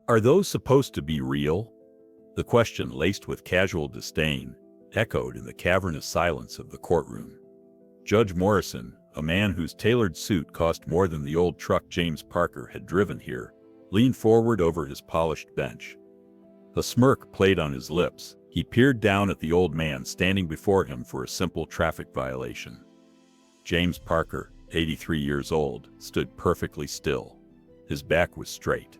Are those supposed to be real? The question, laced with casual disdain, echoed in the cavernous silence of the courtroom. Judge Morrison, a man whose tailored suit cost more than the old truck James Parker had driven here, leaned forward over his polished bench. A smirk played on his lips. He peered down at the old man standing before him for a simple traffic violation. James Parker, 83 years old, stood perfectly still. His back was straight.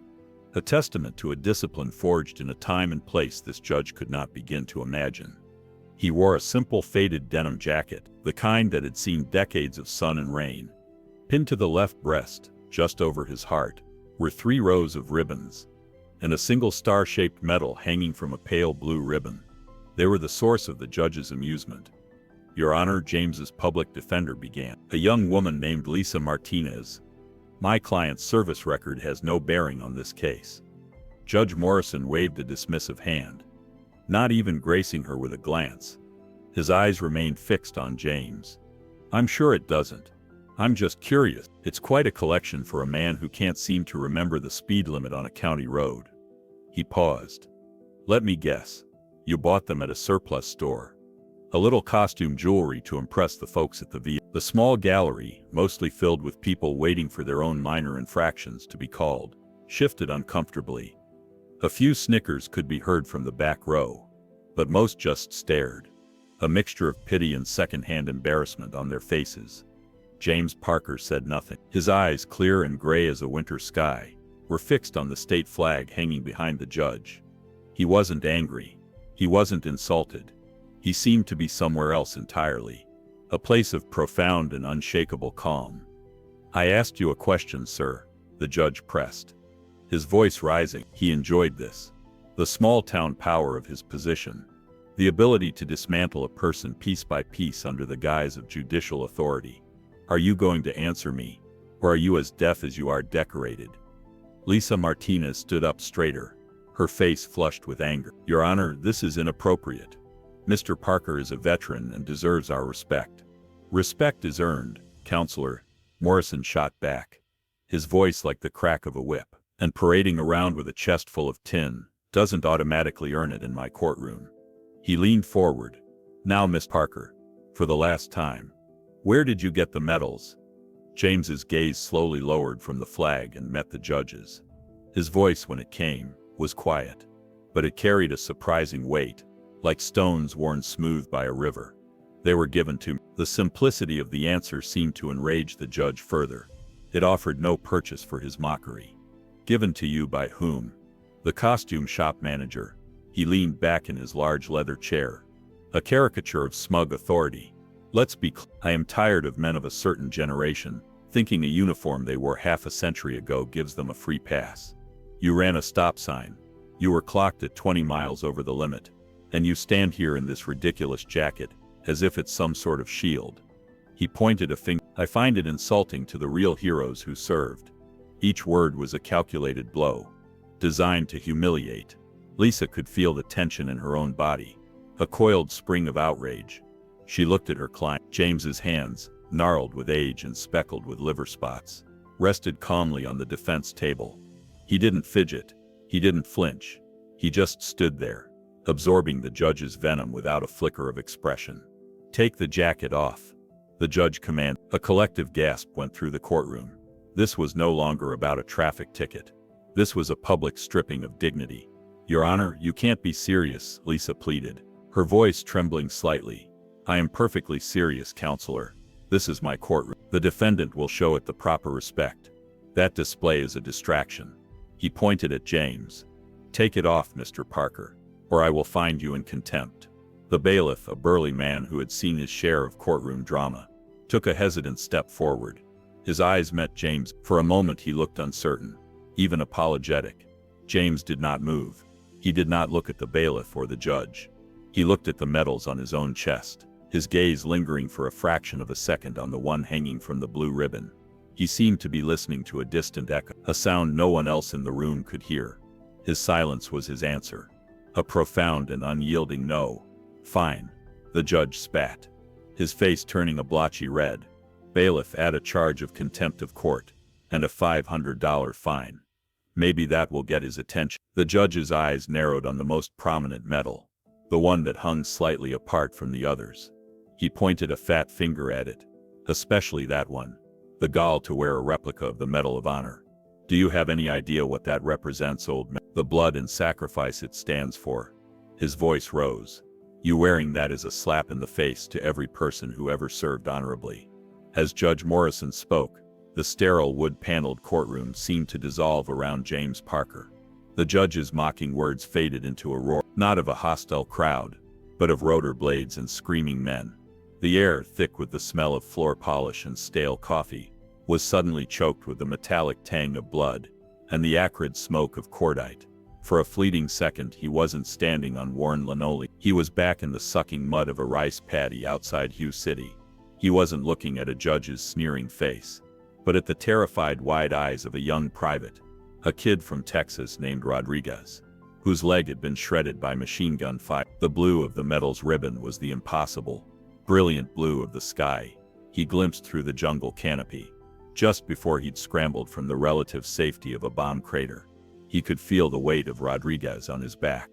A testament to a discipline forged in a time and place this judge could not begin to imagine. He wore a simple faded denim jacket, the kind that had seen decades of sun and rain. Pinned to the left breast, just over his heart, were 3 rows of ribbons, and a single star-shaped medal hanging from a pale blue ribbon. They were the source of the judge's amusement. "Your Honor," James's public defender began, "a young woman named Lisa Martinez. My client's service record has no bearing on this case." Judge Morrison waved a dismissive hand, not even gracing her with a glance. His eyes remained fixed on James. "I'm sure it doesn't. I'm just curious. It's quite a collection for a man who can't seem to remember the speed limit on a county road." He paused. "Let me guess. You bought them at a surplus store. A little costume jewelry to impress the folks at the V." The small gallery, mostly filled with people waiting for their own minor infractions to be called, shifted uncomfortably. A few snickers could be heard from the back row, but most just stared, a mixture of pity and second-hand embarrassment on their faces. James Parker said nothing. His eyes, clear and gray as a winter sky, were fixed on the state flag hanging behind the judge. He wasn't angry. He wasn't insulted. He seemed to be somewhere else entirely, a place of profound and unshakable calm. "I asked you a question, sir," the judge pressed, his voice rising. He enjoyed this. The small-town power of his position, the ability to dismantle a person piece by piece under the guise of judicial authority. "Are you going to answer me, or are you as deaf as you are decorated?" Lisa Martinez stood up straighter, her face flushed with anger. "Your Honor, this is inappropriate. Mr. Parker is a veteran and deserves our respect." "Respect is earned, Counselor," Morrison shot back, his voice like the crack of a whip. "And parading around with a chest full of tin doesn't automatically earn it in my courtroom." He leaned forward. "Now, Miss Parker, for the last time, where did you get the medals?" James's gaze slowly lowered from the flag and met the judge's. His voice, when it came, was quiet, but it carried a surprising weight, like stones worn smooth by a river. "They were given to me." The simplicity of the answer seemed to enrage the judge further. It offered no purchase for his mockery. "Given to you by whom?" "The costume shop manager." He leaned back in his large leather chair, a caricature of smug authority. "Let's be clear. I am tired of men of a certain generation thinking a uniform they wore half a century ago gives them a free pass. You ran a stop sign. You were clocked at 20 miles over the limit. And you stand here in this ridiculous jacket, as if it's some sort of shield." He pointed a finger. "I find it insulting to the real heroes who served." Each word was a calculated blow, designed to humiliate. Lisa could feel the tension in her own body, a coiled spring of outrage. She looked at her client. James's hands, gnarled with age and speckled with liver spots, rested calmly on the defense table. He didn't fidget. He didn't flinch. He just stood there, absorbing the judge's venom without a flicker of expression. "Take the jacket off," the judge commanded. A collective gasp went through the courtroom. This was no longer about a traffic ticket. This was a public stripping of dignity. "Your Honor, you can't be serious," Lisa pleaded, her voice trembling slightly. "I am perfectly serious, Counselor. This is my courtroom. The defendant will show it the proper respect. That display is a distraction." He pointed at James. "Take it off, Mr. Parker, or I will find you in contempt." The bailiff, a burly man who had seen his share of courtroom drama, took a hesitant step forward. His eyes met James. For a moment he looked uncertain, even apologetic. James did not move. He did not look at the bailiff or the judge. He looked at the medals on his own chest, his gaze lingering for a fraction of a second on the one hanging from the blue ribbon. He seemed to be listening to a distant echo, a sound no one else in the room could hear. His silence was his answer, a profound and unyielding no. "Fine," the judge spat, his face turning a blotchy red. "Bailiff, add a charge of contempt of court, and a $500 fine." Maybe that will get his attention. The judge's eyes narrowed on the most prominent medal, the one that hung slightly apart from the others. He pointed a fat finger at it. Especially that one. The gall to wear a replica of the Medal of Honor. Do you have any idea what that represents, old man? The blood and sacrifice it stands for. His voice rose. You wearing that is a slap in the face to every person who ever served honorably. As Judge Morrison spoke, the sterile wood-paneled courtroom seemed to dissolve around James Parker. The judge's mocking words faded into a roar, not of a hostile crowd, but of rotor blades and screaming men. The air, thick with the smell of floor polish and stale coffee, was suddenly choked with the metallic tang of blood and the acrid smoke of cordite. For a fleeting second he wasn't standing on worn linoleum. He was back in the sucking mud of a rice paddy outside Hugh City. He wasn't looking at a judge's sneering face, but at the terrified wide eyes of a young private, a kid from Texas named Rodriguez, whose leg had been shredded by machine gun fire. The blue of the medal's ribbon was the impossible, brilliant blue of the sky. He glimpsed through the jungle canopy. Just before he'd scrambled from the relative safety of a bomb crater, he could feel the weight of Rodriguez on his back,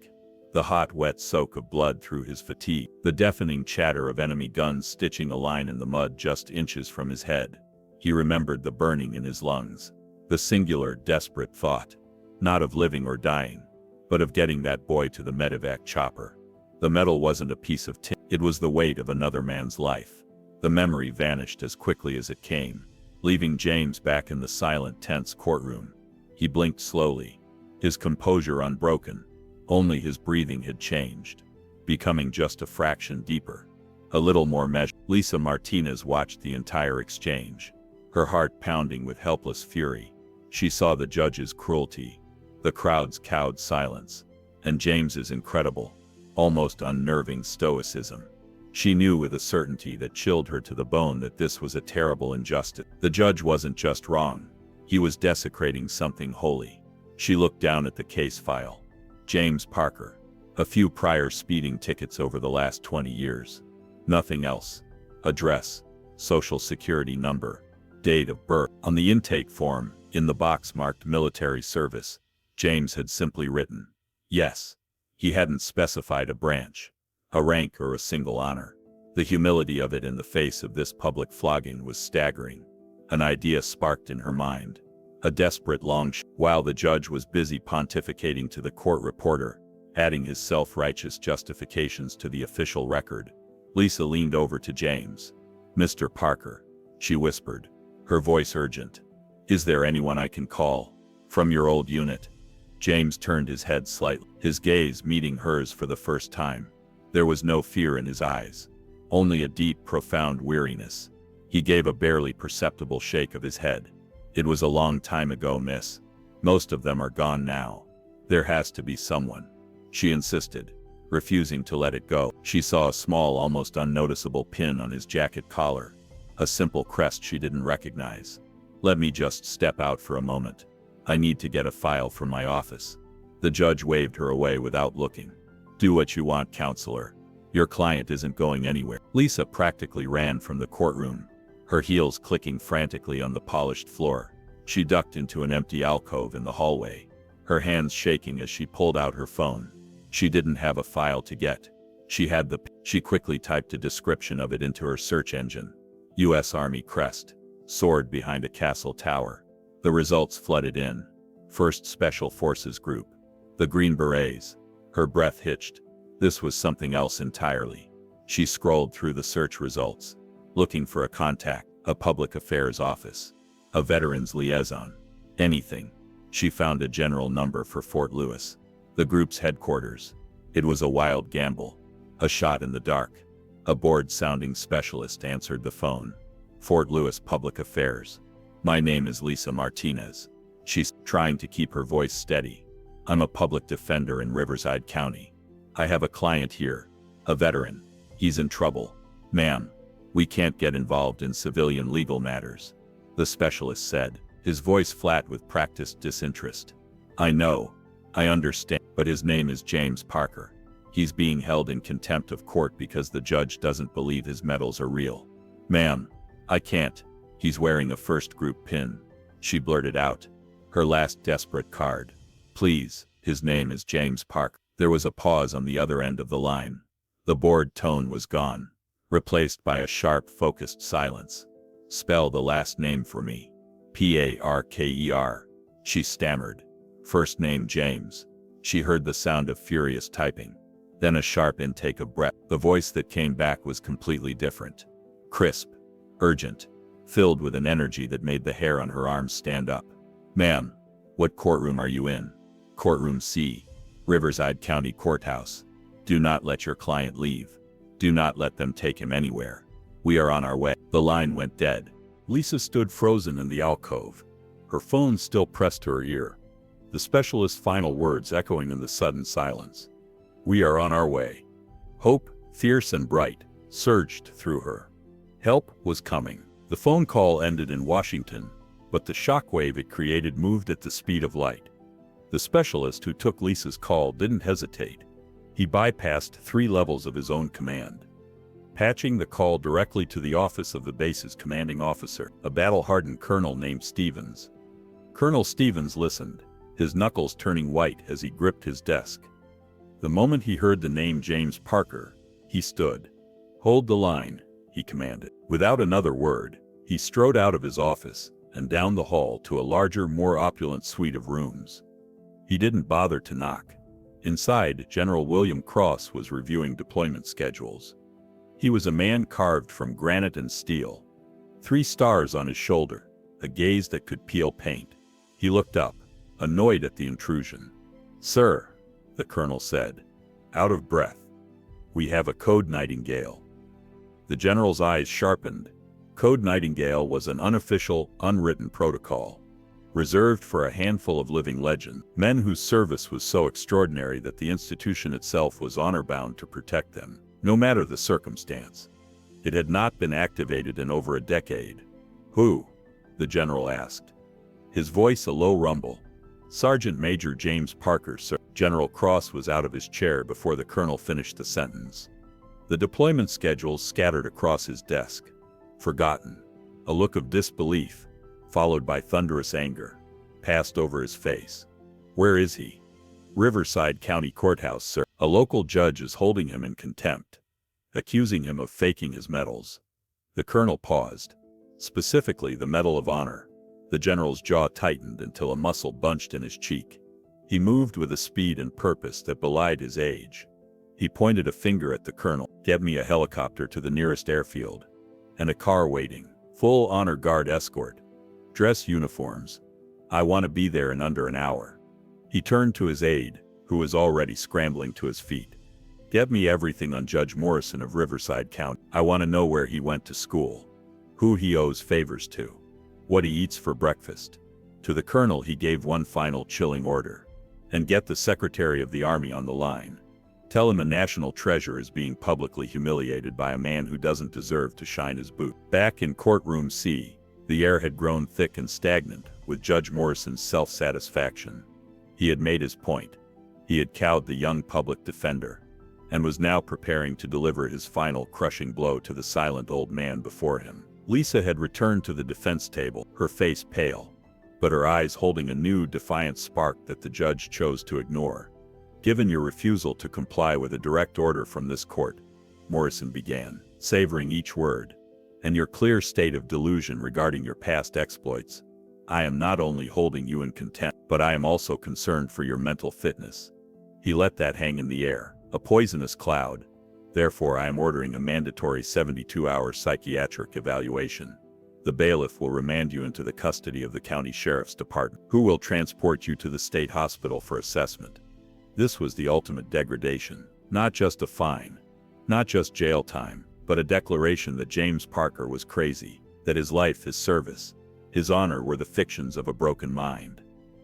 the hot, wet soak of blood through his fatigue, the deafening chatter of enemy guns stitching a line in the mud just inches from his head. He remembered the burning in his lungs, the singular, desperate thought, not of living or dying, but of getting that boy to the medevac chopper. The medal wasn't a piece of tin, it was the weight of another man's life. The memory vanished as quickly as it came, leaving James back in the silent, tense courtroom. He blinked slowly, his composure unbroken. Only his breathing had changed, becoming just a fraction deeper, a little more measured. Lisa Martinez watched the entire exchange, her heart pounding with helpless fury. She saw the judge's cruelty, the crowd's cowed silence, and James's incredible, almost unnerving stoicism. She knew with a certainty that chilled her to the bone that this was a terrible injustice. The judge wasn't just wrong, he was desecrating something holy. She looked down at the case file. James Parker. A few prior speeding tickets over the last 20 years. Nothing else. Address, social security number, date of birth. On the intake form, in the box marked military service, James had simply written, yes. He hadn't specified a branch, a rank, or a single honor. The humility of it in the face of this public flogging was staggering. An idea sparked in her mind. A desperate long shot. While the judge was busy pontificating to the court reporter, adding his self-righteous justifications to the official record, Lisa leaned over to James. Mr. Parker, she whispered, her voice urgent. Is there anyone I can call? From your old unit? James turned his head slightly, his gaze meeting hers for the first time. There was no fear in his eyes, only a deep, profound weariness. He gave a barely perceptible shake of his head. It was a long time ago, miss. Most of them are gone now. There has to be someone. She insisted, refusing to let it go. She saw a small, almost unnoticeable pin on his jacket collar, a simple crest she didn't recognize. Let me just step out for a moment. I need to get a file from my office. The judge waved her away without looking. Do what you want, counselor. Your client isn't going anywhere. Lisa practically ran from the courtroom, her heels clicking frantically on the polished floor. She ducked into an empty alcove in the hallway, her hands shaking as she pulled out her phone. She didn't have a file to get. She quickly typed a description of it into her search engine. U.S. Army crest, soared behind a castle tower. The results flooded in. 1st Special Forces Group. The Green Berets. Her breath hitched. This was something else entirely. She scrolled through the search results, looking for a contact, a public affairs office, a veterans liaison, anything. She found a general number for Fort Lewis, the group's headquarters. It was a wild gamble, a shot in the dark. A bored-sounding specialist answered the phone. Fort Lewis Public Affairs. My name is Lisa Martinez. She's trying to keep her voice steady. I'm a public defender in Riverside County. I have a client here, a veteran. He's in trouble. Ma'am, we can't get involved in civilian legal matters, the specialist said, his voice flat with practiced disinterest. I know. I understand. But his name is James Parker. He's being held in contempt of court because the judge doesn't believe his medals are real. Ma'am, I can't. He's wearing a first group pin. She blurted out, Her last desperate card. Please, his name is James Parker. There was a pause on the other end of the line. The bored tone was gone, replaced by a sharp, focused silence. Spell the last name for me. Parker. She stammered. First name James. She heard the sound of furious typing. Then a sharp intake of breath. The voice that came back was completely different. Crisp. Urgent. Filled with an energy that made the hair on her arms stand up. Ma'am, what courtroom are you in? Courtroom C. Riverside County Courthouse. Do not let your client leave. Do not let them take him anywhere. We are on our way. The line went dead. Lisa stood frozen in the alcove. Her phone still pressed to her ear. The specialist's final words echoing in the sudden silence. We are on our way. Hope, fierce and bright, surged through her. Help was coming. The phone call ended in Washington, but the shockwave it created moved at the speed of light. The specialist who took Lisa's call didn't hesitate. He bypassed 3 levels of his own command, patching the call directly to the office of the base's commanding officer, a battle-hardened colonel named Stevens. Colonel Stevens listened, his knuckles turning white as he gripped his desk. The moment he heard the name James Parker, he stood. Hold the line, he commanded. Without another word, he strode out of his office and down the hall to a larger, more opulent suite of rooms. He didn't bother to knock. Inside, General William Cross was reviewing deployment schedules. He was a man carved from granite and steel. 3 stars on his shoulder, a gaze that could peel paint. He looked up, annoyed at the intrusion. Sir, the colonel said, out of breath. We have a code Nightingale. The general's eyes sharpened. Code Nightingale was an unofficial, unwritten protocol, reserved for a handful of living legends, men whose service was so extraordinary that the institution itself was honor-bound to protect them, no matter the circumstance. It had not been activated in over a decade. Who? The general asked. His voice a low rumble. Sergeant Major James Parker, sir. General Cross was out of his chair before the colonel finished the sentence. The deployment schedules scattered across his desk. Forgotten. A look of disbelief, followed by thunderous anger, passed over his face. Where is he? Riverside County Courthouse, sir. A local judge is holding him in contempt, accusing him of faking his medals. The colonel paused. Specifically, the Medal of Honor. The general's jaw tightened until a muscle bunched in his cheek. He moved with a speed and purpose that belied his age. He pointed a finger at the colonel. Get me a helicopter to the nearest airfield. And a car waiting. Full honor guard escort. Dress uniforms. I want to be there in under an hour. He turned to his aide, who was already scrambling to his feet. Get me everything on Judge Morrison of Riverside County. I want to know where he went to school, who he owes favors to, what he eats for breakfast. To the colonel he gave one final chilling order. And get the Secretary of the Army on the line. Tell him a national treasure is being publicly humiliated by a man who doesn't deserve to shine his boot. Back in courtroom C, the air had grown thick and stagnant with Judge Morrison's self-satisfaction. He had made his point. He had cowed the young public defender, and was now preparing to deliver his final crushing blow to the silent old man before him. Lisa had returned to the defense table, her face pale, but her eyes holding a new defiant spark that the judge chose to ignore. Given your refusal to comply with a direct order from this court, Morrison began, savoring each word, and your clear state of delusion regarding your past exploits, I am not only holding you in contempt, but I am also concerned for your mental fitness. He let that hang in the air, a poisonous cloud. Therefore I am ordering a mandatory 72-hour psychiatric evaluation. The bailiff will remand you into the custody of the county sheriff's department, who will transport you to the state hospital for assessment. This was the ultimate degradation. Not just a fine, not just jail time, but a declaration that James Parker was crazy, that his life, his service, his honor were the fictions of a broken mind.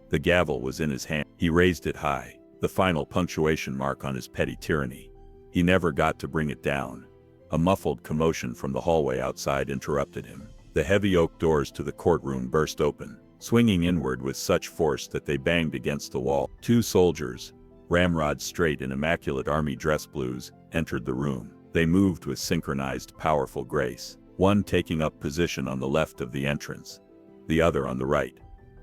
The gavel was in his hand. He raised it high, the final punctuation mark on his petty tyranny. He never got to bring it down. A muffled commotion from the hallway outside interrupted him. The heavy oak doors to the courtroom burst open, swinging inward with such force that they banged against the wall. 2 soldiers, ramrod straight in immaculate army dress blues, entered the room. They moved with synchronized, powerful grace, one taking up position on the left of the entrance, the other on the right.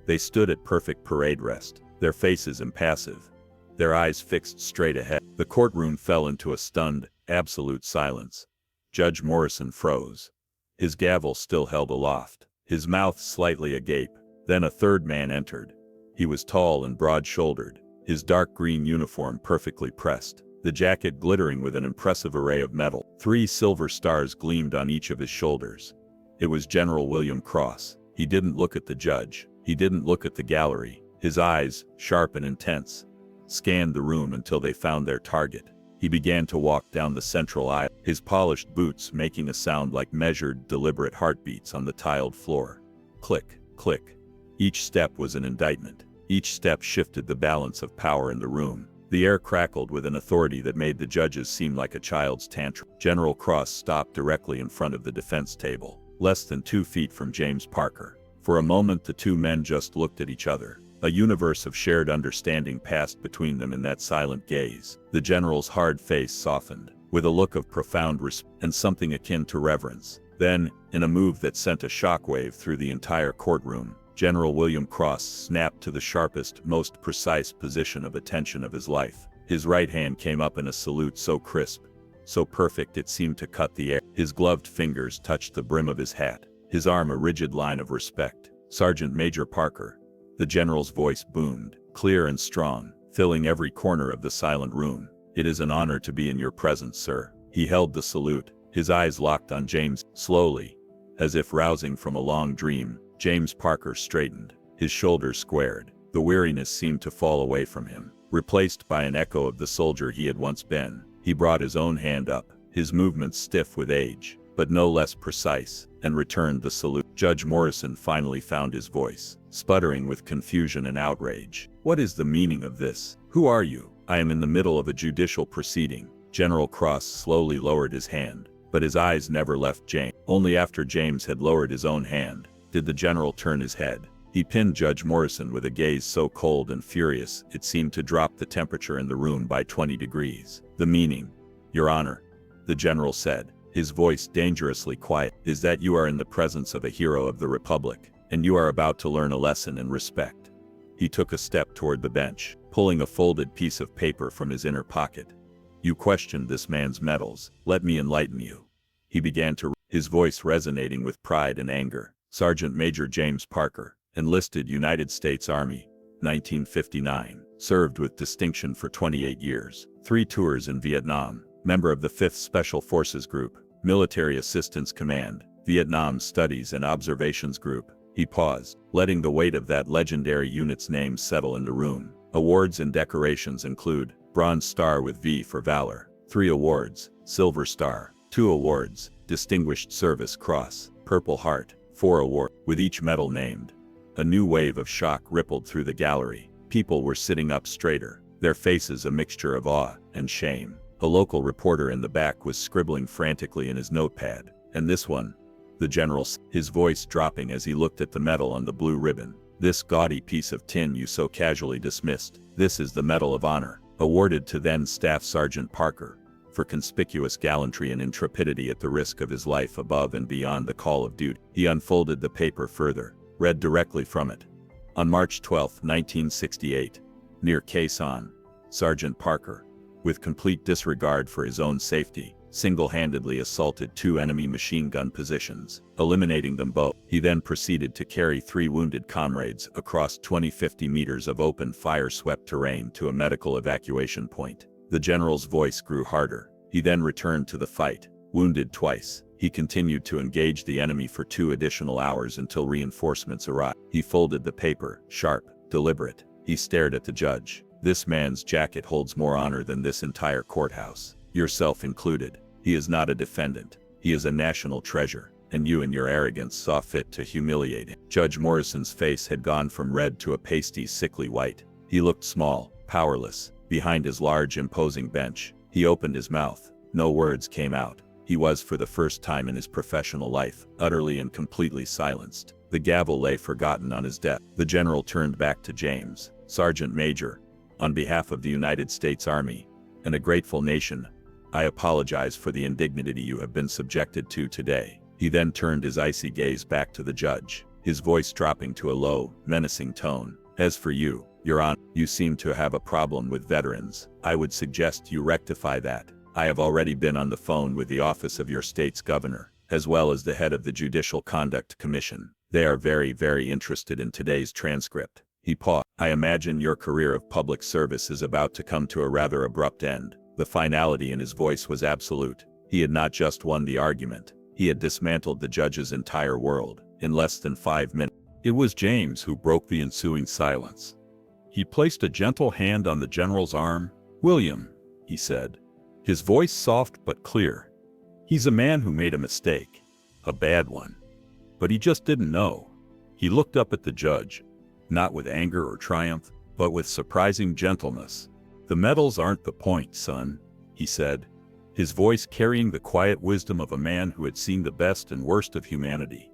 They stood at perfect parade rest, their faces impassive, their eyes fixed straight ahead. The courtroom fell into a stunned, absolute silence. Judge Morrison froze. His gavel still held aloft, his mouth slightly agape. Then a third man entered. He was tall and broad-shouldered, his dark green uniform perfectly pressed, the jacket glittering with an impressive array of metal. 3 silver stars gleamed on each of his shoulders. It was General William Cross. He didn't look at the judge. He didn't look at the gallery. His eyes, sharp and intense, scanned the room until they found their target. He began to walk down the central aisle, his polished boots making a sound like measured, deliberate heartbeats on the tiled floor. Click, click. Each step was an indictment. Each step shifted the balance of power in the room. The air crackled with an authority that made the judges seem like a child's tantrum. General Cross stopped directly in front of the defense table, less than 2 feet from James Parker. For a moment the two men just looked at each other. A universe of shared understanding passed between them in that silent gaze. The general's hard face softened, with a look of profound respect and something akin to reverence. Then, in a move that sent a shockwave through the entire courtroom, General William Cross snapped to the sharpest, most precise position of attention of his life. His right hand came up in a salute so crisp, so perfect it seemed to cut the air. His gloved fingers touched the brim of his hat, his arm a rigid line of respect. "Sergeant Major Parker." The general's voice boomed, clear and strong, filling every corner of the silent room. "It is an honor to be in your presence, sir." He held the salute, his eyes locked on James. Slowly, as if rousing from a long dream, James Parker straightened, his shoulders squared. The weariness seemed to fall away from him, replaced by an echo of the soldier he had once been. He brought his own hand up, his movements stiff with age, but no less precise, and returned the salute. Judge Morrison finally found his voice, sputtering with confusion and outrage. "What is the meaning of this? Who are you?" "I am in the middle of a judicial proceeding." General Cross slowly lowered his hand, but his eyes never left James. Only after James had lowered his own hand did the general turn his head. He pinned Judge Morrison with a gaze so cold and furious it seemed to drop the temperature in the room by 20 degrees. "The meaning, Your Honor," the general said, his voice dangerously quiet, "is that you are in the presence of a hero of the Republic, and you are about to learn a lesson in respect." He took a step toward the bench, pulling a folded piece of paper from his inner pocket. "You questioned this man's medals. Let me enlighten you." He began to, his voice resonating with pride and anger. "Sergeant Major James Parker, enlisted United States Army, 1959, served with distinction for 28 years, 3 tours in Vietnam, member of the 5th Special Forces Group, Military Assistance Command, Vietnam Studies and Observations Group." He paused, letting the weight of that legendary unit's name settle in the room. "Awards and decorations include Bronze Star with V for Valor, 3 awards, Silver Star, 2 awards, Distinguished Service Cross, Purple Heart, 4 awards," with each medal named. A new wave of shock rippled through the gallery. People were sitting up straighter, their faces a mixture of awe and shame. A local reporter in the back was scribbling frantically in his notepad. "And this one?" the general said, his voice dropping as he looked at the medal on the blue ribbon. "This gaudy piece of tin you so casually dismissed. This is the Medal of Honor, awarded to then Staff Sergeant Parker, for conspicuous gallantry and intrepidity at the risk of his life above and beyond the call of duty." He unfolded the paper further, read directly from it. "On March 12, 1968, near Quai Son, Sergeant Parker, with complete disregard for his own safety, single-handedly assaulted 2 enemy machine gun positions, eliminating them both. He then proceeded to carry 3 wounded comrades across 50 meters of open fire-swept terrain to a medical evacuation point." The general's voice grew harder. He then returned to the fight. Wounded twice, he continued to engage the enemy for 2 additional hours until reinforcements arrived. He folded the paper, sharp, deliberate. He stared at the judge. "This man's jacket holds more honor than this entire courthouse, yourself included. He is not a defendant. He is a national treasure, and you in your arrogance saw fit to humiliate him." Judge Morrison's face had gone from red to a pasty, sickly white. He looked small, powerless, behind his large, imposing bench. He opened his mouth. No words came out. He was, for the first time in his professional life, utterly and completely silenced. The gavel lay forgotten on his desk. The general turned back to James. "Sergeant Major, on behalf of the United States Army and a grateful nation, I apologize for the indignity you have been subjected to today." He then turned his icy gaze back to the judge. his voice dropping to a low, menacing tone. As for you, Your Honor, you seem to have a problem with veterans. I would suggest you rectify that. I have already been on the phone with the office of your state's governor, as well as the head of the Judicial Conduct Commission. They are very, very interested in today's transcript. He paused. I imagine your career of public service is about to come to a rather abrupt end. The finality in his voice was absolute. He had not just won the argument. He had dismantled the judge's entire world in less than 5 minutes. It was James who broke the ensuing silence. He placed a gentle hand on the general's arm. "William," he said, his voice soft but clear. "He's a man who made a mistake. A bad one. But he just didn't know." He looked up at the judge, not with anger or triumph, but with surprising gentleness. "The medals aren't the point, son," he said, his voice carrying the quiet wisdom of a man who had seen the best and worst of humanity.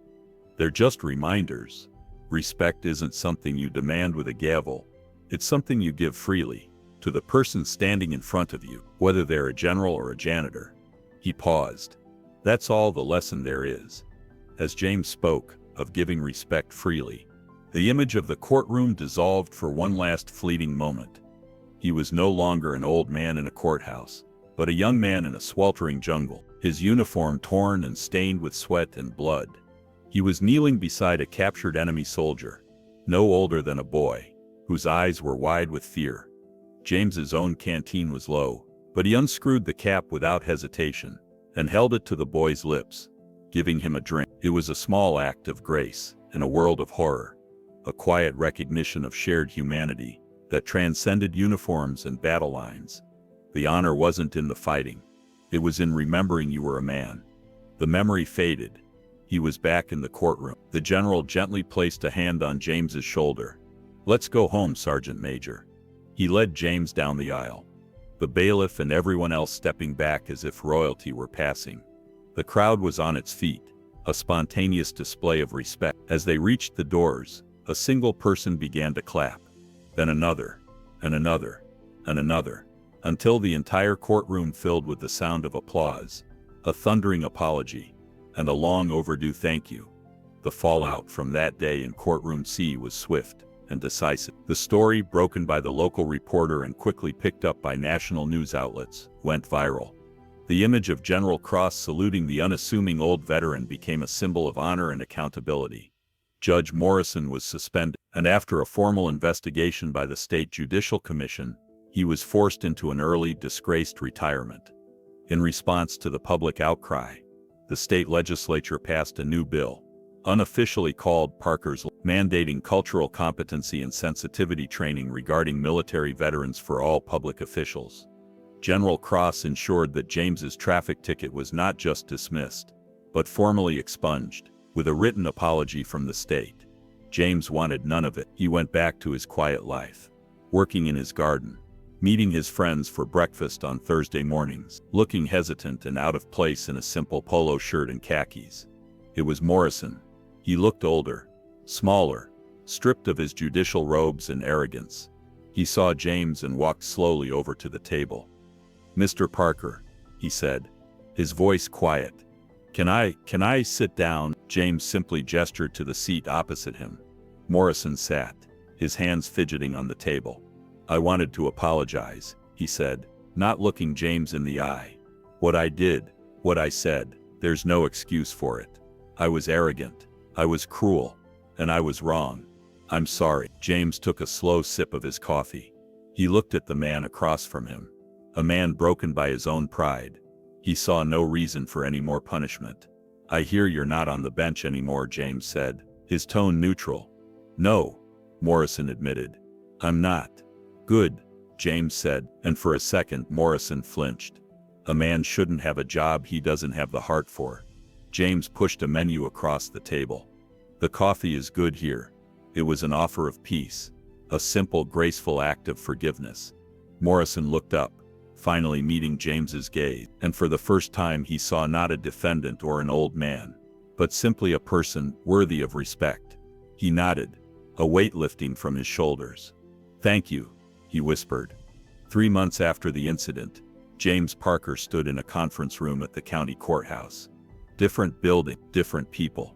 "They're just reminders. Respect isn't something you demand with a gavel. It's something you give freely, to the person standing in front of you, whether they're a general or a janitor." He paused. "That's all the lesson there is." As James spoke of giving respect freely, the image of the courtroom dissolved for one last fleeting moment. He was no longer an old man in a courthouse, but a young man in a sweltering jungle, his uniform torn and stained with sweat and blood. He was kneeling beside a captured enemy soldier, no older than a boy, whose eyes were wide with fear. James's own canteen was low, but he unscrewed the cap without hesitation and held it to the boy's lips, giving him a drink. It was a small act of grace in a world of horror, a quiet recognition of shared humanity that transcended uniforms and battle lines. The honor wasn't in the fighting. It was in remembering you were a man. The memory faded. He was back in the courtroom. The general gently placed a hand on James's shoulder. "Let's go home, Sergeant Major." He led James down the aisle, the bailiff and everyone else stepping back as if royalty were passing. The crowd was on its feet, a spontaneous display of respect. As they reached the doors, a single person began to clap, then another, and another, and another, until the entire courtroom filled with the sound of applause, a thundering apology, and a long overdue thank you. The fallout from that day in Courtroom C was swift and decisive. The story, broken by the local reporter and quickly picked up by national news outlets, went viral. The image of General Cross saluting the unassuming old veteran became a symbol of honor and accountability. Judge Morrison was suspended, and after a formal investigation by the State Judicial Commission, he was forced into an early, disgraced retirement. In response to the public outcry, the state legislature passed a new bill, unofficially called Parker's Law, mandating cultural competency and sensitivity training regarding military veterans for all public officials. General Cross ensured that James's traffic ticket was not just dismissed, but formally expunged, with a written apology from the state. James wanted none of it. He went back to his quiet life, working in his garden, meeting his friends for breakfast on Thursday mornings, looking hesitant and out of place in a simple polo shirt and khakis. It was Morrison. He looked older, smaller, stripped of his judicial robes and arrogance. He saw James and walked slowly over to the table. "Mr. Parker," he said, his voice quiet. Can I sit down?" James simply gestured to the seat opposite him. Morrison sat, his hands fidgeting on the table. "I wanted to apologize," he said, not looking James in the eye. "What I did, what I said, there's no excuse for it. I was arrogant, I was cruel, and I was wrong. I'm sorry." James took a slow sip of his coffee. He looked at the man across from him, a man broken by his own pride. He saw no reason for any more punishment. "I hear you're not on the bench anymore," James said, his tone neutral. "No," Morrison admitted. "I'm not." "Good," James said, and for a second Morrison flinched. A man shouldn't have a job he doesn't have the heart for. James pushed a menu across the table. "The coffee is good here." It was an offer of peace, a simple, graceful act of forgiveness. Morrison looked up, finally meeting James's gaze, and for the first time he saw not a defendant or an old man, but simply a person worthy of respect. He nodded, a weight lifting from his shoulders. "Thank you," he whispered. 3 months after the incident, James Parker stood in a conference room at the county courthouse. Different building, different people.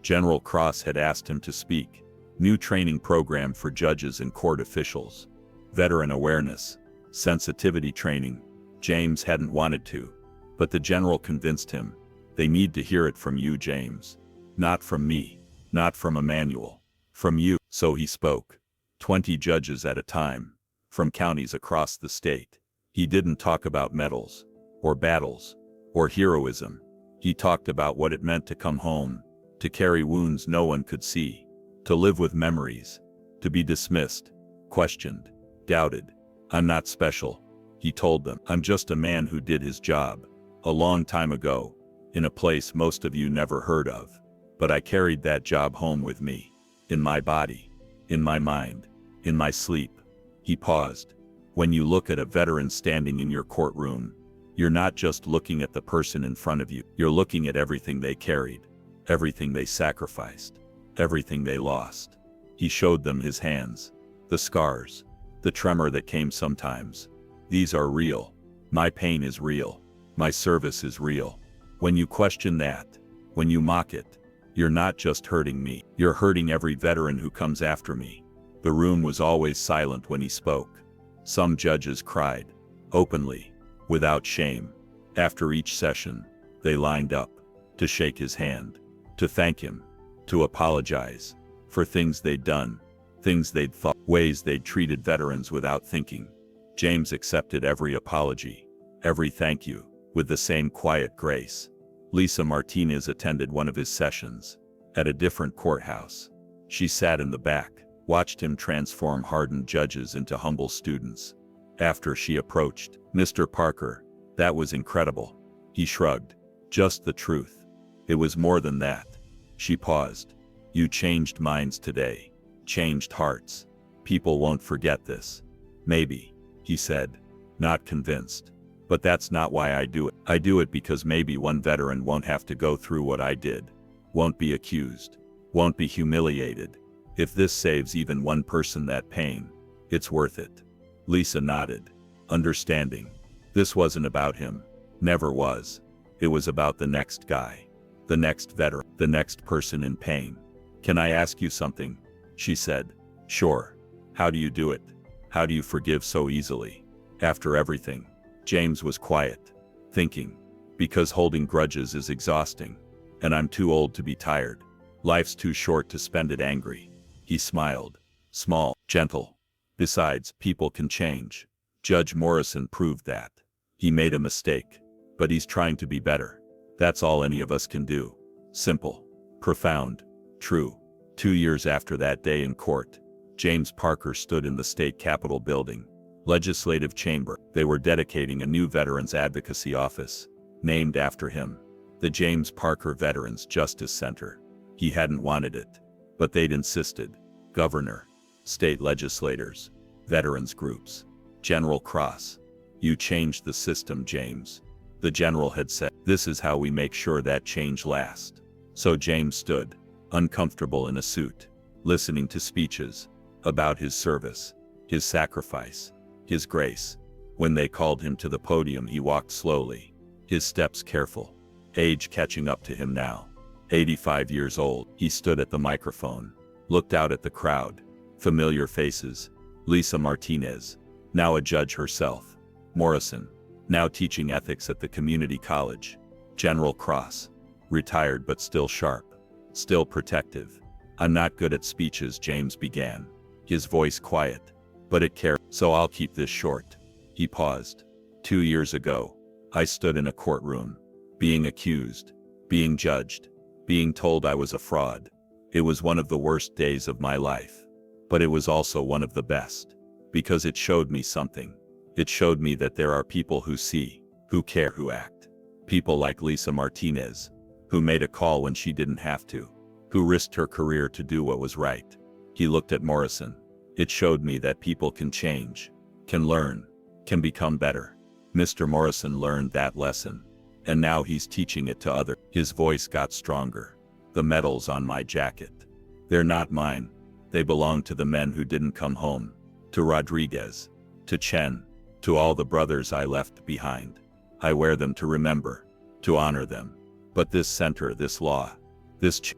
General Cross had asked him to speak. New training program for judges and court officials. Veteran awareness. Sensitivity training. James hadn't wanted to, but the general convinced him. They need to hear it from you, James. Not from me. Not from a manual. From you. So he spoke. 20 judges at a time. From counties across the state. He didn't talk about medals, or battles, or heroism. He talked about what it meant to come home, to carry wounds no one could see, to live with memories, to be dismissed, questioned, doubted. I'm not special, he told them. I'm just a man who did his job, a long time ago, in a place most of you never heard of. But I carried that job home with me, in my body, in my mind, in my sleep. He paused. When you look at a veteran standing in your courtroom, you're not just looking at the person in front of you, you're looking at everything they carried, everything they sacrificed, everything they lost. He showed them his hands, the scars, the tremor that came sometimes. These are real. My pain is real. My service is real. When you question that, when you mock it, you're not just hurting me, you're hurting every veteran who comes after me. The room was always silent when he spoke. Some judges cried, openly, without shame. After each session, they lined up, to shake his hand, to thank him, to apologize, for things they'd done, things they'd thought, ways they'd treated veterans without thinking. James accepted every apology, every thank you, with the same quiet grace. Lisa Martinez attended one of his sessions, at a different courthouse. She sat in the back, watched him transform hardened judges into humble students. After she approached, Mr. Parker, that was incredible. He shrugged. Just the truth. It was more than that. She paused. You changed minds today. Changed hearts. People won't forget this. Maybe, he said, not convinced. But that's not why I do it. I do it because maybe one veteran won't have to go through what I did. Won't be accused. Won't be humiliated. If this saves even one person that pain, it's worth it. Lisa nodded, understanding. This wasn't about him. Never was. It was about the next guy. The next veteran. The next person in pain. Can I ask you something? She said. Sure. How do you do it? How do you forgive so easily? After everything. James was quiet, thinking. Because holding grudges is exhausting. And I'm too old to be tired. Life's too short to spend it angry. He smiled. Small, gentle. Besides, people can change. Judge Morrison proved that. He made a mistake. But he's trying to be better. That's all any of us can do. Simple. Profound. True. 2 years after that day in court, James Parker stood in the state capitol building. Legislative chamber. They were dedicating a new Veterans Advocacy Office, named after him. The James Parker Veterans Justice Center. He hadn't wanted it. But they'd insisted. Governor. State legislators. Veterans groups. General Cross. You changed the system, James. The general had said, this is how we make sure that change lasts. So James stood, uncomfortable in a suit, listening to speeches about his service, his sacrifice, his grace. When they called him to the podium, he walked slowly, his steps careful, age catching up to him now. 85 years old, he stood at the microphone, looked out at the crowd, familiar faces. Lisa Martinez, now a judge herself. Morrison, now teaching ethics at the community college. General Cross, retired but still sharp, still protective. I'm not good at speeches, James began, his voice quiet, but it carried, so I'll keep this short. He paused. 2 years ago, I stood in a courtroom, being accused, being judged, being told I was a fraud. It was one of the worst days of my life. But it was also one of the best, because it showed me something. It showed me that there are people who see, who care, who act. People like Lisa Martinez, who made a call when she didn't have to, who risked her career to do what was right. He looked at Morrison. It showed me that people can change, can learn, can become better. Mr. Morrison learned that lesson, and now he's teaching it to others. His voice got stronger. The medals on my jacket. They're not mine. They belong to the men who didn't come home, to Rodriguez, to Chen, to all the brothers I left behind. I wear them to remember, to honor them. But this center, this law,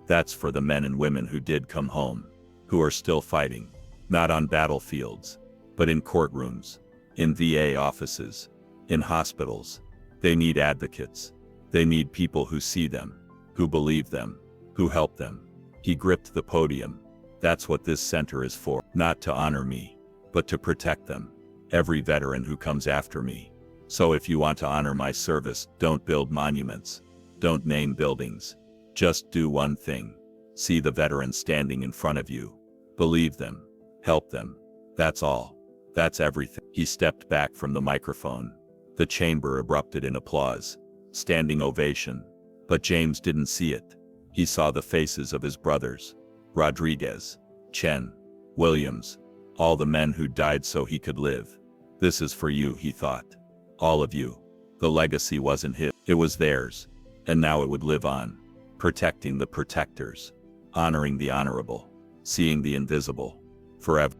That's for the men and women who did come home, who are still fighting, not on battlefields, but in courtrooms, in VA offices, in hospitals. They need advocates. They need people who see them, who believe them, who help them. He gripped the podium. That's what this center is for. Not to honor me, but to protect them. Every veteran who comes after me. So if you want to honor my service, don't build monuments. Don't name buildings. Just do one thing. See the veterans standing in front of you. Believe them. Help them. That's all. That's everything. He stepped back from the microphone. The chamber erupted in applause. Standing ovation. But James didn't see it. He saw the faces of his brothers. Rodriguez, Chen, Williams, all the men who died so he could live. This is for you, he thought. All of you. The legacy wasn't his, it was theirs. And now it would live on. Protecting the protectors. Honoring the honorable. Seeing the invisible. Forever.